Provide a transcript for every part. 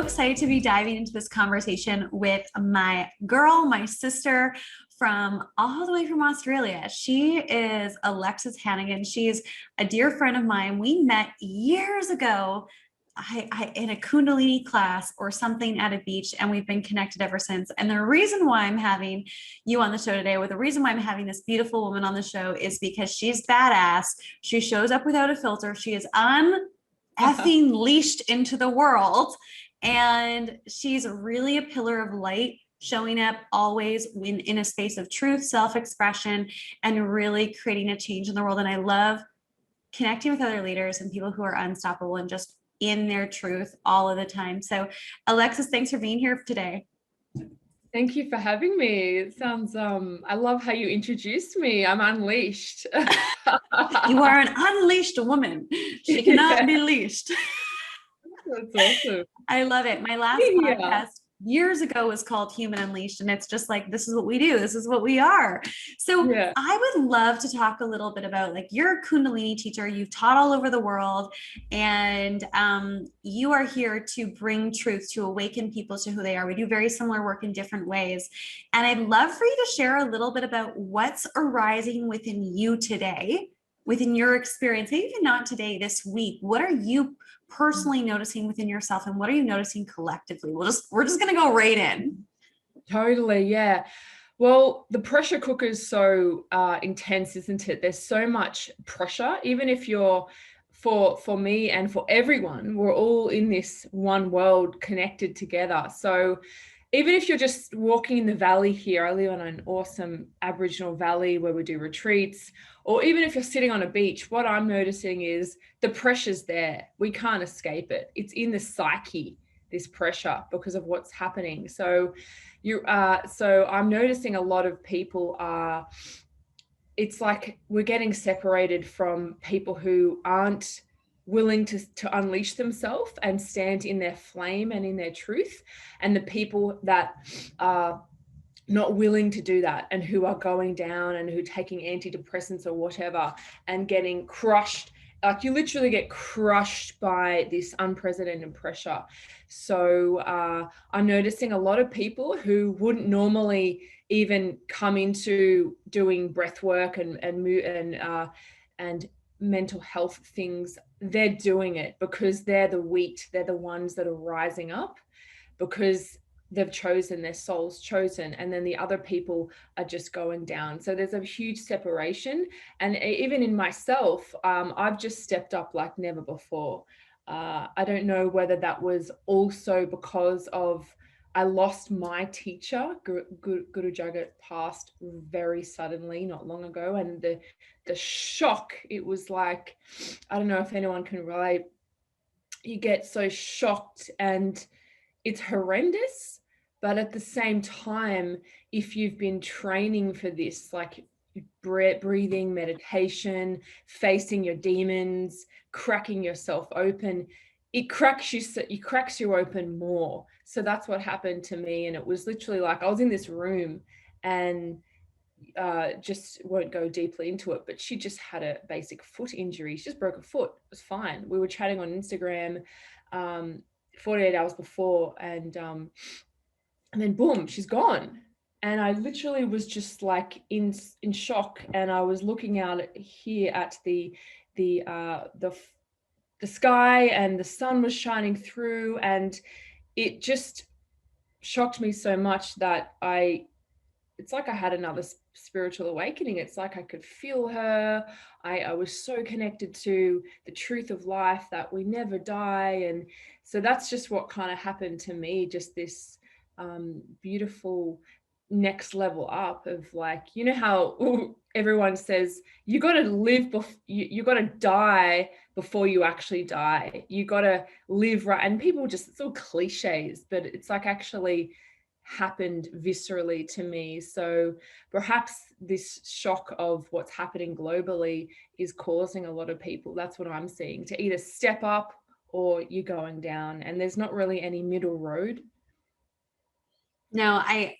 excited to be diving into this conversation with my girl, my sister from all the way from Australia. She is Alexis Hannagan. She's a dear friend of mine. We met years ago in a Kundalini class or something at a beach, and we've been connected ever since. And the reason why I'm having you on the show today, or the reason why I'm having this beautiful woman on the show, is because she's badass. She shows up without a filter. She is effing leashed into the world, and she's really a pillar of light, showing up always in a space of truth, self-expression, and really creating a change in the world. And I love connecting with other leaders and people who are unstoppable and just in their truth all of the time. So Alexis, thanks for being here today. Thank you for having me. It sounds, I love how you introduced me. I'm unleashed. You are an unleashed woman. She cannot be leashed. That's awesome. I love it. My last podcast years ago was called Human Unleashed, and it's just like, this is what we do. This is what we are. So I would love to talk a little bit about, like, you're a Kundalini teacher. You've taught all over the world, and you are here to bring truth, to awaken people to who they are. We do very similar work in different ways. And I'd love for you to share a little bit about what's arising within you today, within your experience, maybe even not today, this week. What are you personally noticing within yourself, and what are you noticing collectively? We're just going to go right in. Totally. Yeah. Well, the pressure cooker is so intense, isn't it? There's so much pressure, even if you're, for me and for everyone, we're all in this one world connected together. So even if you're just walking in the valley here, I live on an awesome Aboriginal valley where we do retreats, or even if you're sitting on a beach, what I'm noticing is the pressure's there. We can't escape it. It's in the psyche, this pressure, because of what's happening. So I'm noticing a lot of people are, it's like we're getting separated from people who aren't willing to unleash themselves and stand in their flame and in their truth, and the people that are not willing to do that and who are going down and who are taking antidepressants or whatever and getting crushed. Like, you literally get crushed by this unprecedented pressure. So I'm noticing a lot of people who wouldn't normally even come into doing breath work and mental health things. They're doing it because they're the wheat. They're the ones that are rising up because they've chosen, their soul's chosen, and then the other people are just going down. So there's a huge separation. And even in myself, I've just stepped up like never before. I don't know whether that was also because of I lost my teacher. Guru Jagat passed very suddenly not long ago, and the shock, it was like, I don't know if anyone can relate. You get so shocked and it's horrendous, but at the same time, if you've been training for this, like breathing, meditation, facing your demons, cracking yourself open, it cracks you open more. So that's what happened to me. And it was literally like I was in this room, and just won't go deeply into it, but she just had a basic foot injury. She just broke a foot. It was fine. We were chatting on Instagram 48 hours before, and then boom, she's gone. And I literally was just like in shock. And I was looking out here at the sky, and the sun was shining through, and it just shocked me so much that it's like I had another spiritual awakening. It's like I could feel her. I was so connected to the truth of life, that we never die. And so that's just what kind of happened to me, just this beautiful next level up of, like, you know how everyone says you got to live you got to die before you actually die. You got to live right. And people just, it's all cliches, but it's like actually happened viscerally to me. So perhaps this shock of what's happening globally is causing a lot of people, that's what I'm seeing, to either step up or you're going down, and there's not really any middle road. No, I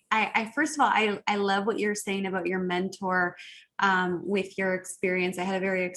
first of all, I love what you're saying about your mentor, with your experience. I had a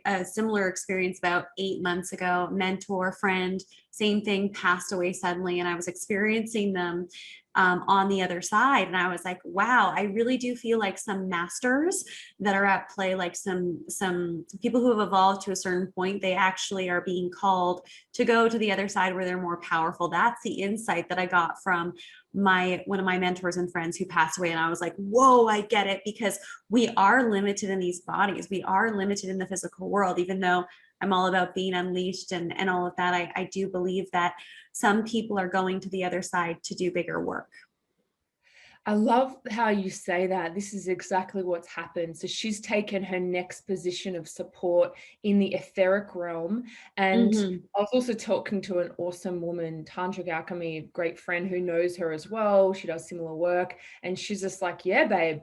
a similar experience about 8 months ago. Mentor, friend, same thing, passed away suddenly, and I was experiencing them, on the other side, and I was like, wow, I really do feel like some masters that are at play, like some people who have evolved to a certain point, they actually are being called to go to the other side where they're more powerful. That's the insight that I got from my one of my mentors and friends who passed away, and I was like, whoa, I get it, because we are limited in these bodies, we are limited in the physical world. Even though I'm all about being unleashed and all of that, I do believe that some people are going to the other side to do bigger work. I love how you say that. This is exactly what's happened. So she's taken her next position of support in the etheric realm. And Mm-hmm. I was also talking to an awesome woman, Tantric Alchemy, a great friend who knows her as well. She does similar work. And she's just like, yeah, babe,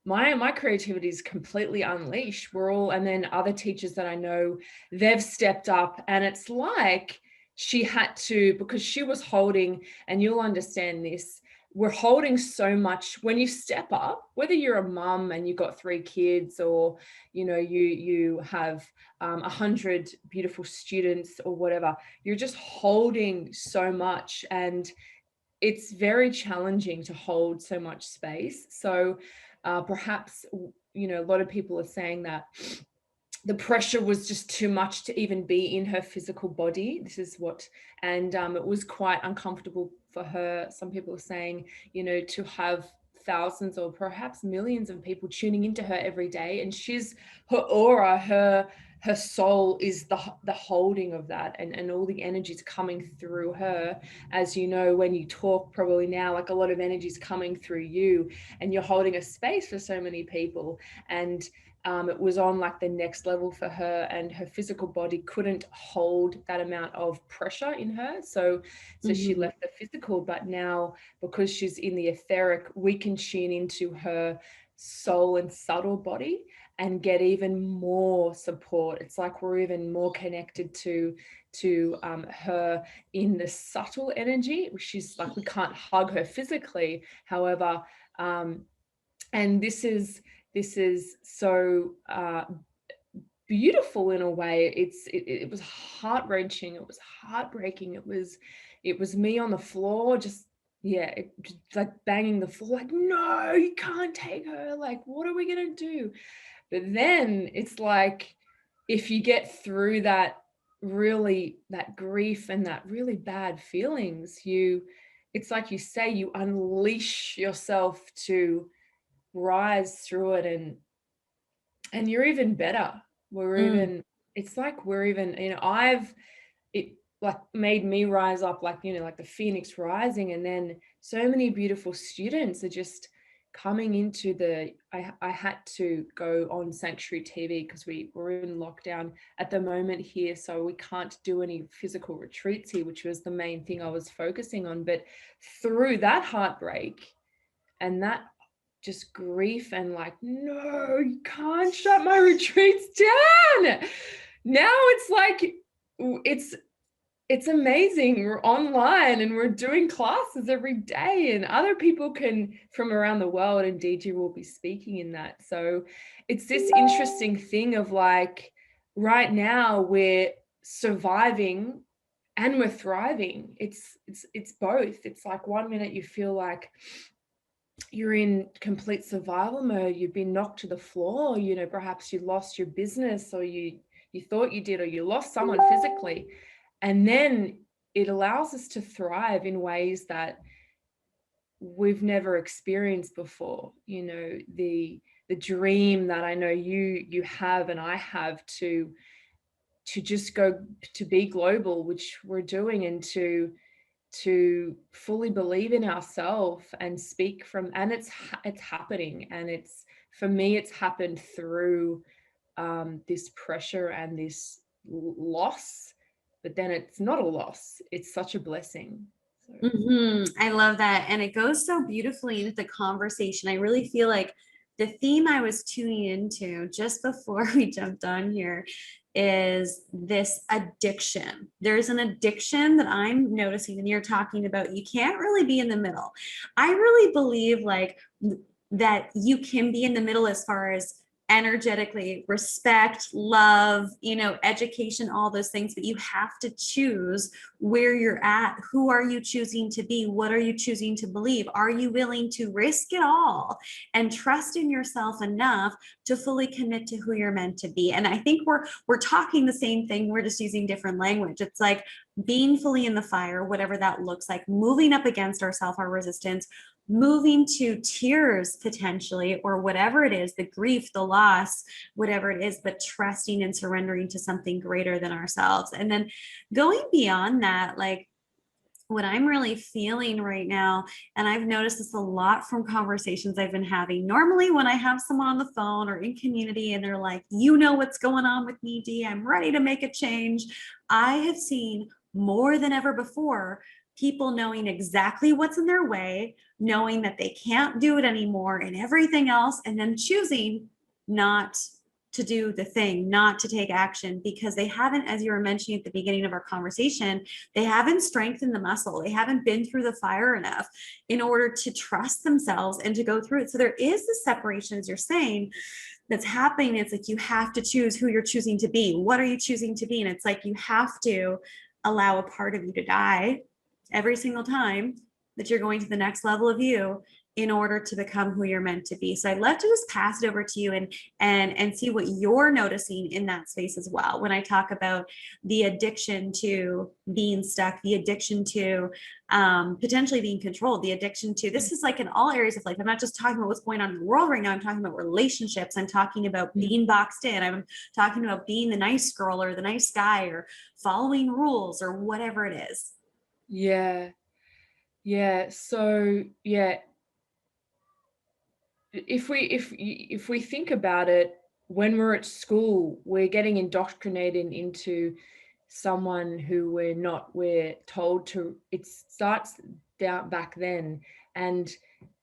my creativity is completely unleashed. We're all, and then other teachers that I know, they've stepped up. And it's like she had to, because she was holding, and you'll understand this, we're holding so much when you step up, whether you're a mum and you've got 3 kids, or you have 100 beautiful students or whatever, you're just holding so much, and it's very challenging to hold so much space. So perhaps a lot of people are saying that the pressure was just too much to even be in her physical body. This is what, and it was quite uncomfortable for her. Some people are saying, to have thousands or perhaps millions of people tuning into her every day, and her aura, her soul is the holding of that, and all the energies coming through her. As you know, when you talk probably now, like a lot of energies coming through you, and you're holding a space for so many people. And it was on like the next level for her, and her physical body couldn't hold that amount of pressure in her. So she Mm-hmm. left the physical, but now because she's in the etheric, we can tune into her soul and subtle body and get even more support. It's like we're even more connected to her in the subtle energy. She's like, we can't hug her physically, however, and this is so beautiful in a way. It was heart-wrenching. It was heartbreaking. It was me on the floor, just just like banging the floor, like, no, you can't take her. Like, what are we gonna do? But then it's like, if you get through that grief and that really bad feelings, it's like you say, you unleash yourself to rise through it, and you're even better. We're Mm. even It's like we're even, it like made me rise up, like, like the phoenix rising. And then so many beautiful students are just coming into I had to go on Sanctuary TV because we were in lockdown at the moment here, so we can't do any physical retreats here, which was the main thing I was focusing on. But through that heartbreak and that just grief, and like, no, you can't shut my retreats down. Now it's like, it's amazing. We're online and we're doing classes every day, and other people can from around the world, and Deidre will be speaking in that. So it's this interesting thing of like, right now we're surviving and we're thriving. It's both. It's like, one minute you feel like you're in complete survival mode, you've been knocked to the floor, perhaps you lost your business, or you thought you did, or you lost someone physically. And then it allows us to thrive in ways that we've never experienced before. The dream that I know you have and I have, to just go to be global, which we're doing, and to fully believe in ourselves and speak from, and it's happening. And for me, it's happened through this pressure and this loss, but then it's not a loss, it's such a blessing. So I love that. And it goes so beautifully into the conversation. I really feel like the theme I was tuning into just before we jumped on here is this addiction. There's an addiction that I'm noticing, and you're talking about you can't really be in the middle. I really believe like that you can be in the middle as far as energetically respect, love, education, all those things, but you have to choose where you're at. Who are you choosing to be? What are you choosing to believe? Are you willing to risk it all and trust in yourself enough to fully commit to who you're meant to be? And I think we're talking the same thing, we're just using different language. It's like being fully in the fire, whatever that looks like, moving up against ourselves, our resistance, moving to tears potentially, or whatever it is, the grief, the loss, whatever it is, but trusting and surrendering to something greater than ourselves. And then going beyond that, like what I'm really feeling right now, and I've noticed this a lot from conversations I've been having. Normally, when I have someone on the phone or in community and they're like, what's going on with me, Dee, I'm ready to make a change. I have seen more than ever before people knowing exactly what's in their way, knowing that they can't do it anymore and everything else, and then choosing not to do the thing, not to take action because they haven't, as you were mentioning at the beginning of our conversation, they haven't strengthened the muscle. They haven't been through the fire enough in order to trust themselves and to go through it. So there is this separation, as you're saying, that's happening. It's like you have to choose who you're choosing to be. What are you choosing to be? And it's like you have to allow a part of you to die every single time that you're going to the next level of you in order to become who you're meant to be. So I'd love to just pass it over to you and see what you're noticing in that space as well. When I talk about the addiction to being stuck, the addiction to potentially being controlled, the addiction to, this is like in all areas of life. I'm not just talking about what's going on in the world right now. I'm talking about relationships. I'm talking about being boxed in. I'm talking about being the nice girl or the nice guy or following rules or whatever it is. Yeah. So yeah, if we think about it, when we're at school, we're getting indoctrinated into someone who we're told to. It starts down back then, and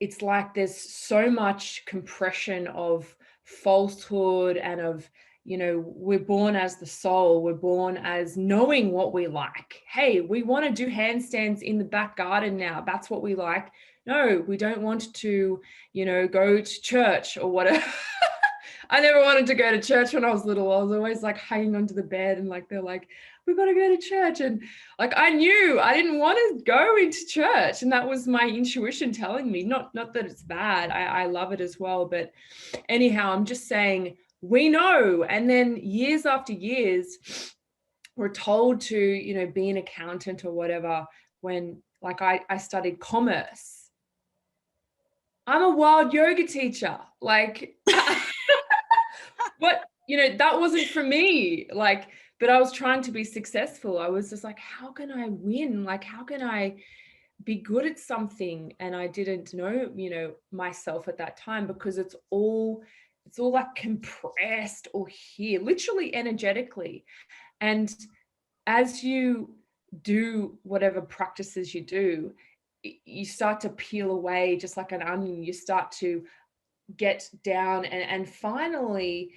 it's like there's so much compression of falsehood and of, we're born as the soul, we're born as knowing what we like. Hey, we want to do handstands in the back garden now, that's what we like. No, we don't want to, go to church or whatever. I never wanted to go to church when I was little. I was always like hanging onto the bed and like, they're like, we've got to go to church. And like, I knew I didn't want to go into church. And that was my intuition telling me, not that it's bad. I love it as well. But anyhow, I'm just saying, we know. And then years after years, we're told to, be an accountant or whatever. When like I studied commerce, I'm a wild yoga teacher. Like, but that wasn't for me. Like, but I was trying to be successful. I was just like, how can I win? Like, how can I be good at something? And I didn't know, myself at that time, because it's all like compressed or here, literally energetically. And as you do whatever practices you do, you start to peel away just like an onion. You start to get down, and finally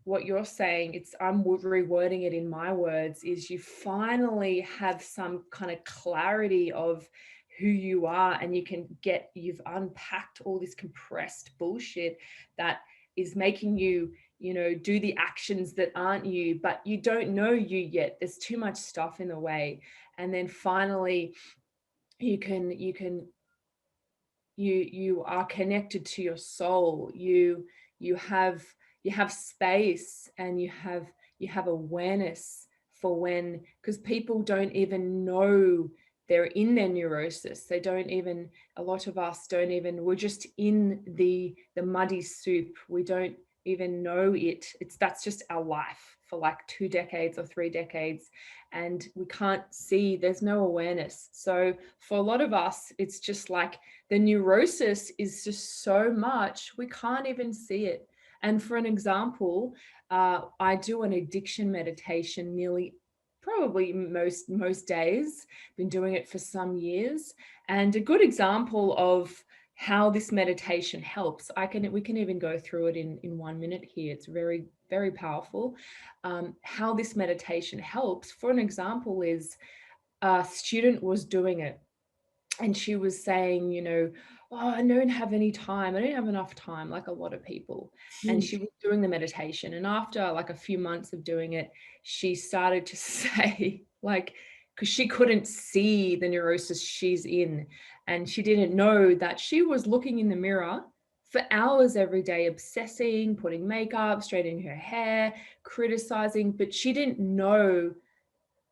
what you're saying, I'm rewording it in my words, is you finally have some kind of clarity of who you are, and you've unpacked all this compressed bullshit that is making you do the actions that aren't you, but you don't know you yet. There's too much stuff in the way. And then finally you are connected to your soul. You have space, and you have awareness for when, because people don't even know they're in their neurosis. They don't even, a lot of us don't even, we're just in the muddy soup. We don't even know that's just our life for like 2 decades or 3 decades, and we can't see, there's no awareness. So for a lot of us, it's just like the neurosis is just so much, we can't even see it. And for an example, I do an addiction meditation probably most days, been doing it for some years. And a good example of how this meditation helps. We can even go through it in 1 minute here. It's very, very powerful. How this meditation helps, for an example, is a student was doing it and she was saying, oh, I don't have any time. I don't have enough time, like a lot of people. And she was doing the meditation. And after like a few months of doing it, she started to say, like, because she couldn't see the neurosis she's in. And she didn't know that she was looking in the mirror for hours every day, obsessing, putting makeup, straightening her hair, criticizing, but she didn't know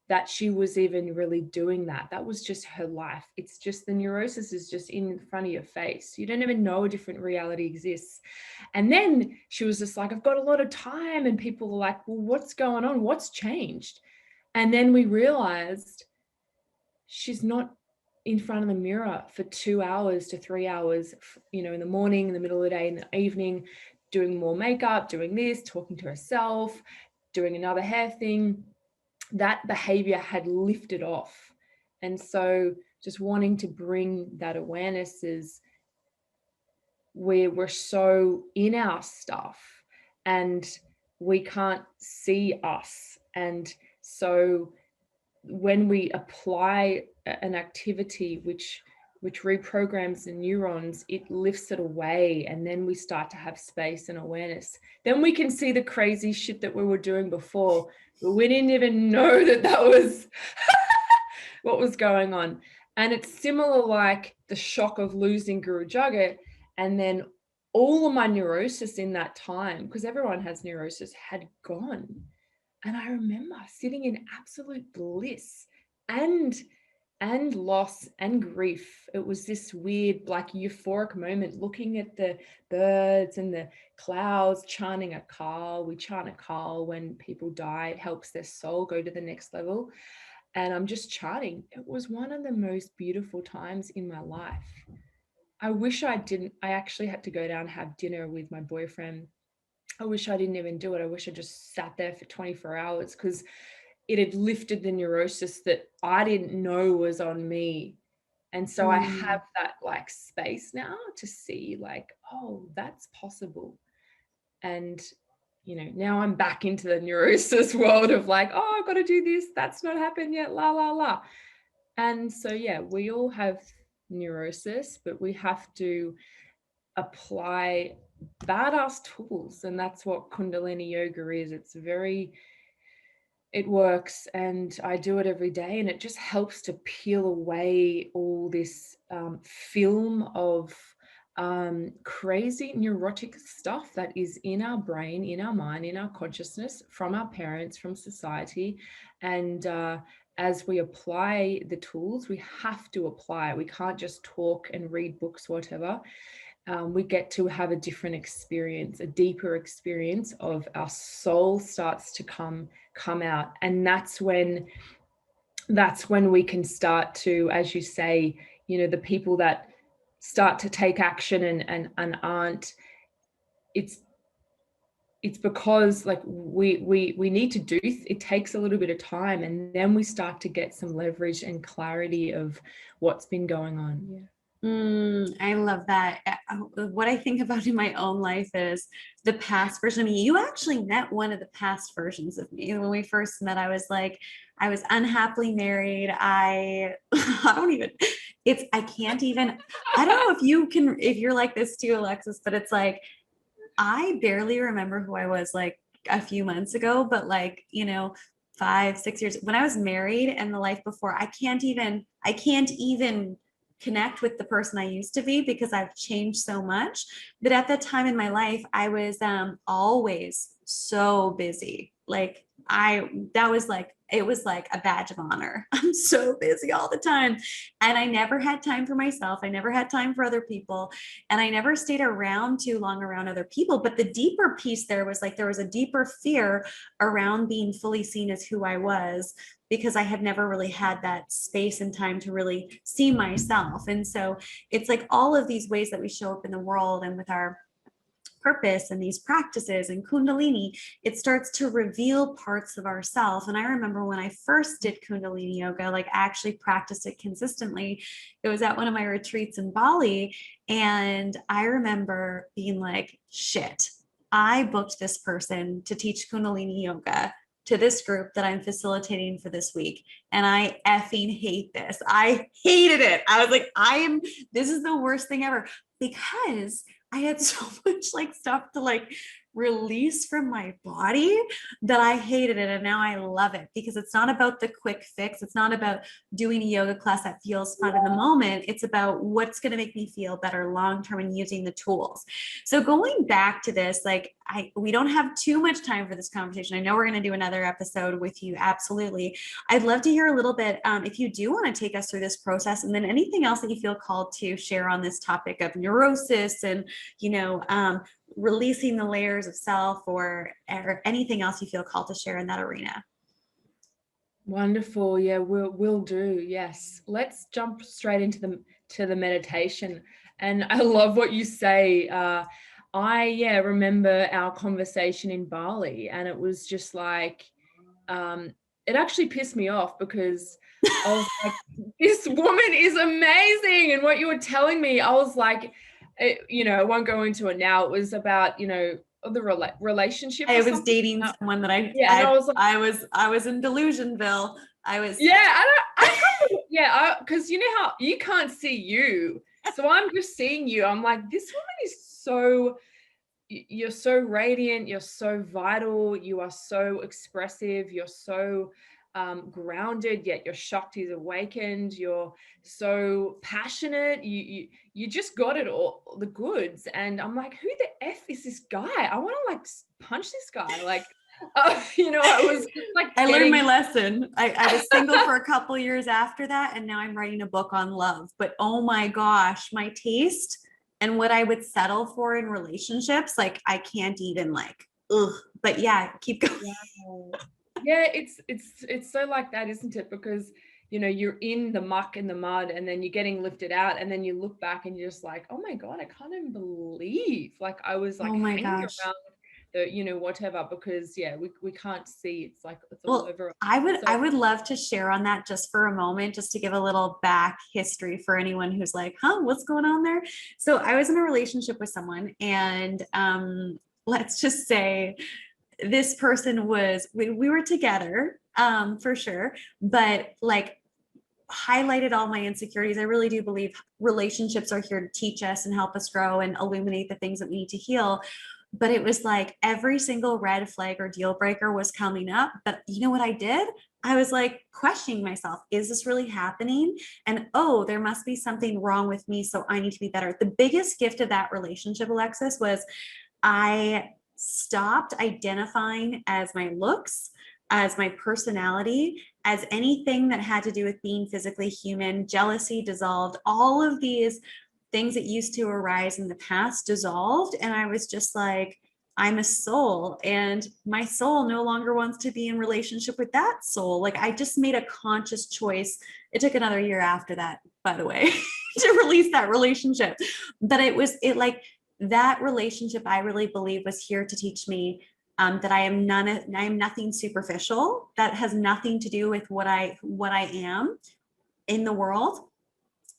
that she was even really doing that. That was just her life. It's just the neurosis is just in front of your face. You don't even know a different reality exists. And then she was just like, I've got a lot of time. And people are like, well, what's going on? What's changed? And then we realized she's not in front of the mirror for 2 hours to 3 hours, in the morning, in the middle of the day, in the evening, doing more makeup, doing this, talking to herself, doing another hair thing. That behavior had lifted off. And so just wanting to bring that awareness is where we're so in our stuff and we can't see us. And so when we apply an activity which reprograms the neurons, it lifts it away, and then we start to have space and awareness. Then we can see the crazy shit that we were doing before, but we didn't even know that was what was going on. And it's similar, like the shock of losing Guru Jagat, and then all of my neurosis in that time, because everyone has neurosis, had gone. And I remember sitting in absolute bliss and loss and grief. It was this weird, like, euphoric moment, looking at the birds and the clouds, chanting a Kal. We chant a Kal when people die. It helps their soul go to the next level. And I'm just chanting. It was one of the most beautiful times in my life. I wish I didn't. I actually had to go down and have dinner with my boyfriend. I wish I didn't even do it. I wish I just sat there for 24 hours, because it had lifted the neurosis that I didn't know was on me. And so I have that like space now to see, like, oh, that's possible. And, now I'm back into the neurosis world of like, oh, I've got to do this. That's not happened yet. La, la, la. And so, yeah, we all have neurosis, but we have to apply badass tools. And that's what Kundalini yoga is. It works, and I do it every day, and it just helps to peel away all this film of crazy neurotic stuff that is in our brain, in our mind, in our consciousness, from our parents, from society. And as we apply the tools, we have to apply it. We can't just talk and read books, whatever. We get to have a different experience, a deeper experience of our soul starts to come out. And that's when we can start to, as you say, the people that start to take action and aren't, it's because like we need to do, it takes a little bit of time, and then we start to get some leverage and clarity of what's been going on. Yeah. I love that. What I think about in my own life is the past version of me. You actually met one of the past versions of me. When we first met, I was unhappily married. I don't even, I can't even, I don't know if you're like this too, Alexis, but it's like, I barely remember who I was like a few months ago, but 5, 6 years when I was married and the life before, I can't even connect with the person I used to be because I've changed so much. But at that time in my life, I was always so busy. It was like a badge of honor. I'm so busy all the time. And I never had time for myself. I never had time for other people. And I never stayed around too long around other people. But the deeper piece there was there was a deeper fear around being fully seen as who I was, because I had never really had that space and time to really see myself. And so it's like all of these ways that we show up in the world and with our purpose and these practices and Kundalini, it starts to reveal parts of ourselves. And I remember when I first did Kundalini yoga, like actually practiced it consistently, it was at one of my retreats in Bali. And I remember being like, shit, I booked this person to teach Kundalini yoga to this group that I'm facilitating for this week. And I effing hate this. I hated it. I was like, this is the worst thing ever, because I had so much like stuff to like release from my body that I hated it. And now I love it, because it's not about the quick fix. It's not about doing a yoga class that feels fun in the moment. It's about what's going to make me feel better long-term and using the tools. So going back to this, like we don't have too much time for this conversation. I know we're going to do another episode with you. Absolutely. I'd love to hear a little bit, if you do want to take us through this process, and then anything else that you feel called to share on this topic of neurosis and, releasing the layers of self, or anything else you feel called to share in that arena. Wonderful. Yeah, we'll do. Yes. Let's jump straight into the meditation. And I love what you say. I remember our conversation in Bali, and it was just like, it actually pissed me off, because I was like, this woman is amazing. And what you were telling me, I was like, I won't go into it now. It was about, the relationship. I was dating someone that and I was like, I was in Delusionville. Because you know how you can't see you, so I'm just seeing you. I'm like, this woman is you're so radiant, you're so vital, you are so expressive, you're so grounded, yet your Shakti is awakened, you're so passionate, you just got it all, the goods. And I'm like, who the F is this guy? I want to like punch this guy. Like, I was just like, I learned my lesson. I was single for a couple years after that, and now I'm writing a book on love. But oh my gosh, my taste and what I would settle for in relationships, like I can't even but yeah, keep going. Wow. Yeah, it's so like that, isn't it? Because you're in the muck and the mud, and then you're getting lifted out, and then you look back and you're just like, oh my God, I can't even believe like I was like hanging around the whatever, because we can't see. It's like it's all over. I would love to share on that just for a moment, just to give a little back history for anyone who's like, what's going on there? So I was in a relationship with someone, and let's just say this person we were together for sure, but like highlighted all my insecurities. I really do believe relationships are here to teach us and help us grow and illuminate the things that we need to heal. But it was like every single red flag or deal breaker was coming up. But you know what I did? I was like questioning myself, is this really happening? And there must be something wrong with me, so I need to be better. The biggest gift of that relationship, Alexis, was I stopped identifying as my looks, as my personality, as anything that had to do with being physically human. Jealousy dissolved. All of these things that used to arise in the past dissolved. And I was just like, I'm a soul, and my soul no longer wants to be in relationship with that soul. Like I just made a conscious choice. It took another year after that, by the way, to release that relationship. But that relationship, I really believe, was here to teach me that I am nothing superficial. That has nothing to do with what I am in the world.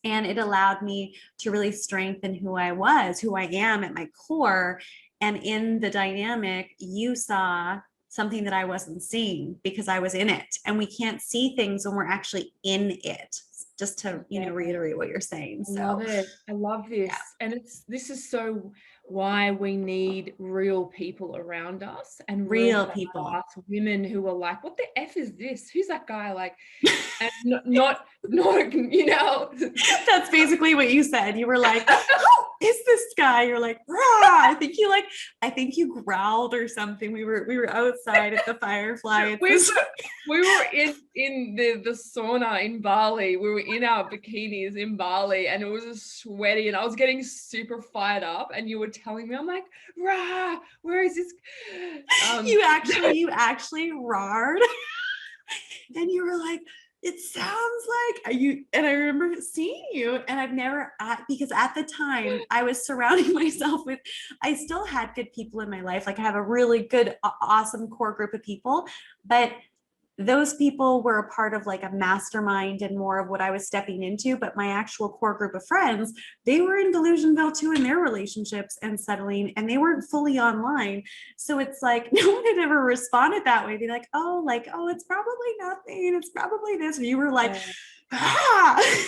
And it allowed me to really strengthen who I am at my core. And in the dynamic, you saw something that I wasn't seeing because I was in it. And we can't see things when we're actually in it. Just to, reiterate what you're saying. So I love it. I love this. Yeah. And this is so why we need real people around us, and real people, women who are like, what the F is this? Who's that guy? Like, and not, That's basically what you said. You were like, who is this guy? You're like, rah. I think you growled or something. We were outside at the Firefly. We were in the sauna in Bali. We were in our bikinis in Bali, and it was just sweaty, and I was getting super fired up, and you were telling me, I'm like, rah, where is this? You actually roared. And you were like, It sounds like you, and I remember seeing you, and I've never, because at the time I was surrounding myself with, I still had good people in my life. Like I have a really good, awesome core group of people, but those people were a part of like a mastermind and more of what I was stepping into. But my actual core group of friends, they were in Delusionville too in their relationships and settling, and they weren't fully online. So it's like no one had ever responded that way. Be like, oh, it's probably nothing. It's probably this. And you were like, Yeah. ah. I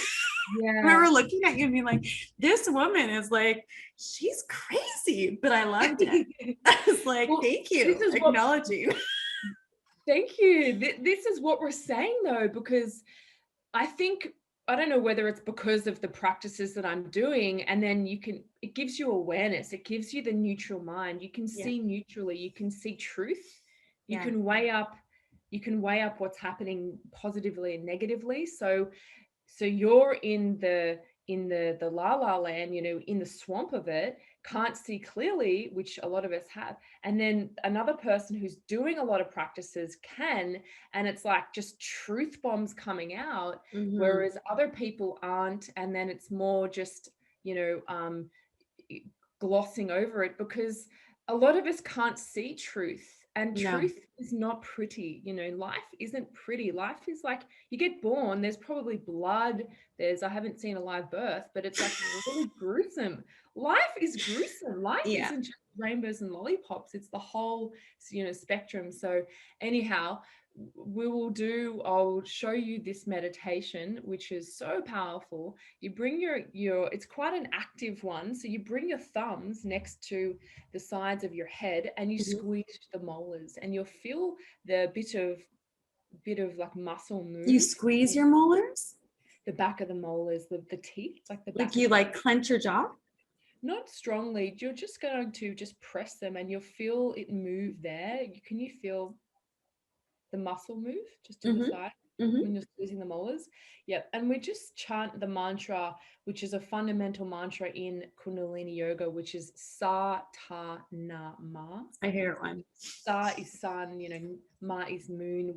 Yeah. remember looking at you and being like, this woman is like, she's crazy, but I loved it. I was like, Well, thank this you, is what acknowledging. thank you. This is what we're saying though, because I think, I don't know whether it's because of the practices that I'm doing, and then it gives you awareness, it gives you the neutral mind. You can Yeah. see neutrally, you can see truth, you Yeah. can weigh up, what's happening positively and negatively. So you're in the la la land, in the swamp of it, can't see clearly, which a lot of us have. And then another person who's doing a lot of practices can, and it's like just truth bombs coming out, Mm-hmm. whereas other people aren't. And then it's more just, you know, um, glossing over it, because a lot of us can't see truth, and No. truth is not pretty. Life isn't pretty. Life is like, you get born, there's probably blood, I haven't seen a live birth, but it's like really gruesome. Life is gruesome. Life Yeah. isn't just rainbows and lollipops, it's the whole spectrum. So anyhow, I'll show you this meditation, which is so powerful. You bring your it's quite an active one. So you bring your thumbs next to the sides of your head and you Mhm. squeeze the molars, and you'll feel the bit of like muscle You move squeeze in your molars? the back of the molars, the teeth. It's like the Like back you of your, like clench your jaw? not strongly. You're just going to just press them, and you'll feel it move there. Can you feel the muscle move just to the Mm-hmm. side Mm-hmm. when you're squeezing the molars? Yep. And we just chant the mantra, which is a fundamental mantra in Kundalini Yoga, which is Sa Ta Na Ma. My favorite one. Sa is sun, Ma is moon.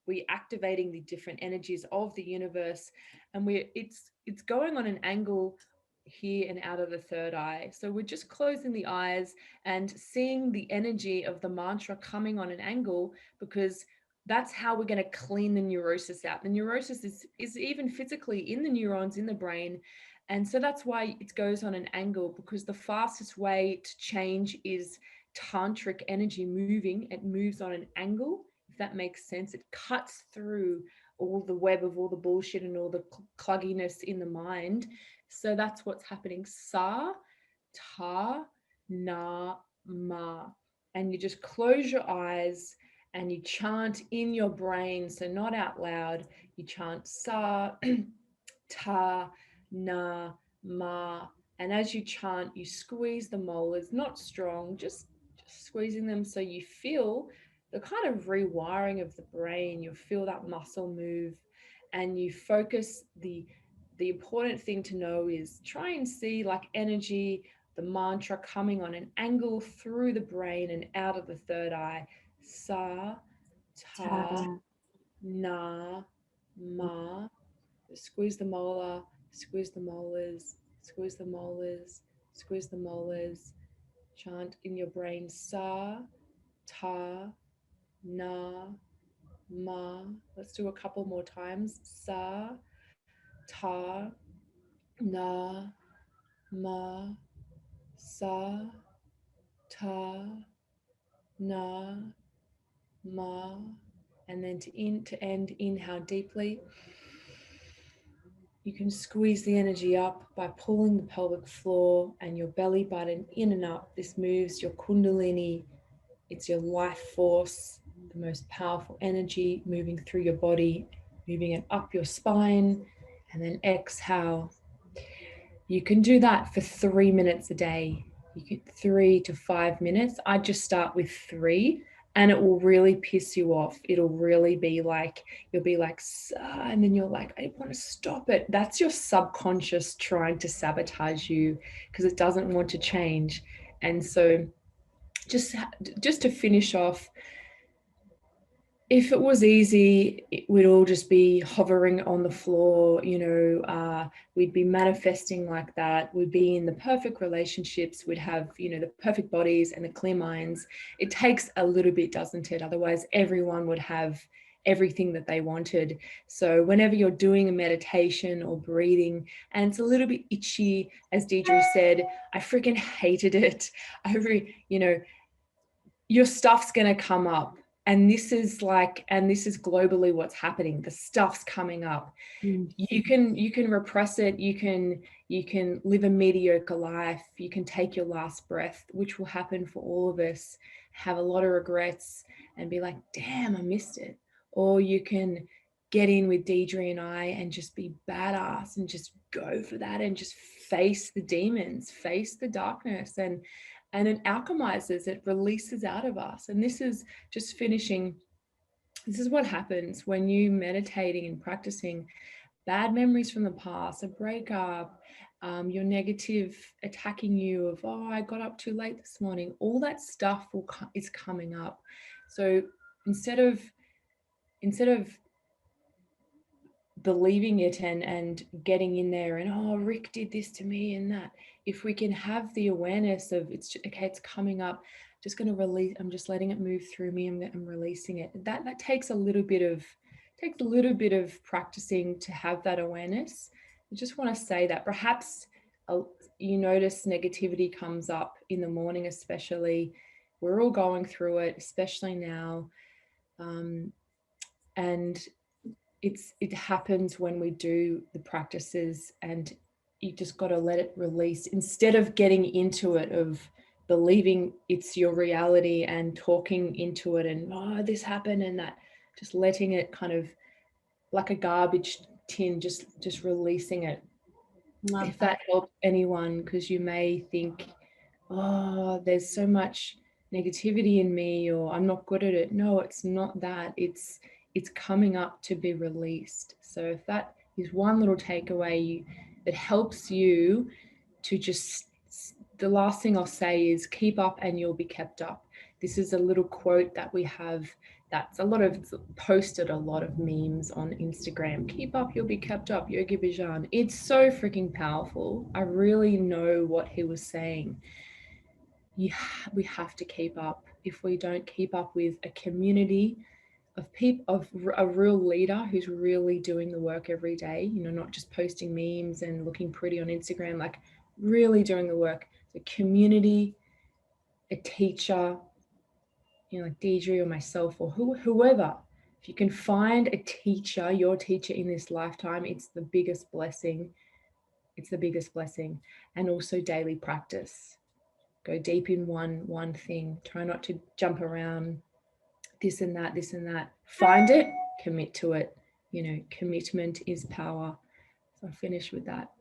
We're activating the different energies of the universe, and it's going on an angle here and out of the third eye. So we're just closing the eyes and seeing the energy of the mantra coming on an angle, because that's how we're going to clean the neurosis out. The neurosis is even physically in the neurons in the brain. And so that's why it goes on an angle, because the fastest way to change is tantric energy moving. It moves on an angle, if that makes sense. It cuts through all the web of all the bullshit and all the clugginess in the mind. So that's what's happening. Sa Ta Na Ma. And you just close your eyes and you chant in your brain, so not out loud. You chant Sa Ta Na Ma. And as you chant, you squeeze the molars, not strong, just squeezing them, so you feel the kind of rewiring of the brain. You feel that muscle move, and you focus. The important thing to know is try and see like energy, the mantra coming on an angle through the brain and out of the third eye. Sa Ta Ta. Na Ma. Squeeze the molar, squeeze the molars, squeeze the molars, squeeze the molars. Chant in your brain Sa Ta Na Ma. Let's do a couple more times. Sa Ta Na Ma. Sa Ta Na Ma. And then to end, inhale deeply. You can squeeze the energy up by pulling the pelvic floor and your belly button in and up. This moves your kundalini. It's your life force, the most powerful energy moving through your body, moving it up your spine, and then exhale. You can do that for 3 minutes a day. You get 3 to 5 minutes. I just start with 3, and it will really piss you off. It'll really be like, you'll be like, and then you're like, I want to stop it. That's your subconscious trying to sabotage you because it doesn't want to change. And so just to finish off, if it was easy, we'd all just be hovering on the floor, we'd be manifesting like that. We'd be in the perfect relationships. We'd have, the perfect bodies and the clear minds. It takes a little bit, doesn't it? Otherwise, everyone would have everything that they wanted. So whenever you're doing a meditation or breathing and it's a little bit itchy, as Deidre said, I freaking hated it. Your stuff's going to come up. And this is globally what's happening. The stuff's coming up. You can repress it. You can live a mediocre life. You can take your last breath, which will happen for all of us, have a lot of regrets and be like, damn, I missed it. Or you can get in with Deidre and I and just be badass and just go for that and just face the demons, face the darkness, and it alchemizes, it releases out of us. And this is just finishing. This is what happens when you meditating and practicing. Bad memories from the past, a breakup, your negative attacking you of, oh, I got up too late this morning. All that stuff is coming up. So instead of believing it and getting in there and, oh, Rick did this to me and that, if we can have the awareness of it's okay, it's coming up, just going to release, I'm just letting it move through me, I'm releasing it. That takes a little bit of practicing to have that awareness. I just want to say that perhaps you notice negativity comes up in the morning, especially. We're all going through it, especially now. And it happens when we do the practices, and you just got to let it release instead of getting into it, of believing it's your reality and talking into it and, oh, this happened and that, just letting it kind of like a garbage tin, just releasing it. If that helps anyone, because you may think, oh, there's so much negativity in me, or I'm not good at it. No, it's not that. It's coming up to be released. So if that is one little takeaway that helps you to just, the last thing I'll say is keep up and you'll be kept up. This is a little quote that we have that's posted a lot of memes on Instagram. Keep up, you'll be kept up, Yogi Bhajan. It's so freaking powerful. I really know what he was saying. We have to keep up. If we don't keep up with a community of people, of a real leader who's really doing the work every day, not just posting memes and looking pretty on Instagram, like really doing the work, the community, a teacher, like Deidre or myself or whoever. If you can find a teacher, your teacher in this lifetime, it's the biggest blessing. It's the biggest blessing. And also daily practice. Go deep in one thing. Try not to jump around this and that. Find it, commit to it. Commitment is power. So I'll finish with that.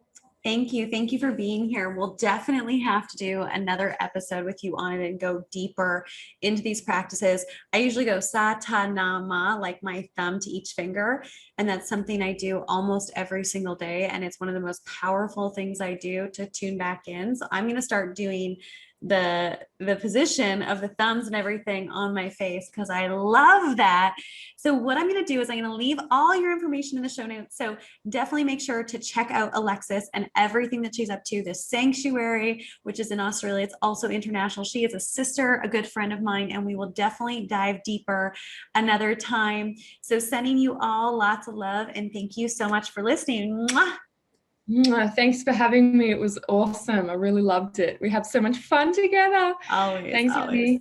Thank you. Thank you for being here. We'll definitely have to do another episode with you on it and go deeper into these practices. I usually go sa, ta, na, ma, like my thumb to each finger. And that's something I do almost every single day. And it's one of the most powerful things I do to tune back in. So I'm going to start doing the position of the thumbs and everything on my face because I love that. So what I'm going to do is I'm going to leave all your information in the show notes. So definitely make sure to check out Alexis and everything that she's up to. The sanctuary, which is in Australia, it's also international. She is a sister, a good friend of mine, and we will definitely dive deeper another time. So sending you all lots of love and thank you so much for listening. Mwah! Thanks for having me. It was awesome. I really loved it. We have so much fun together. Always. Thanks, always.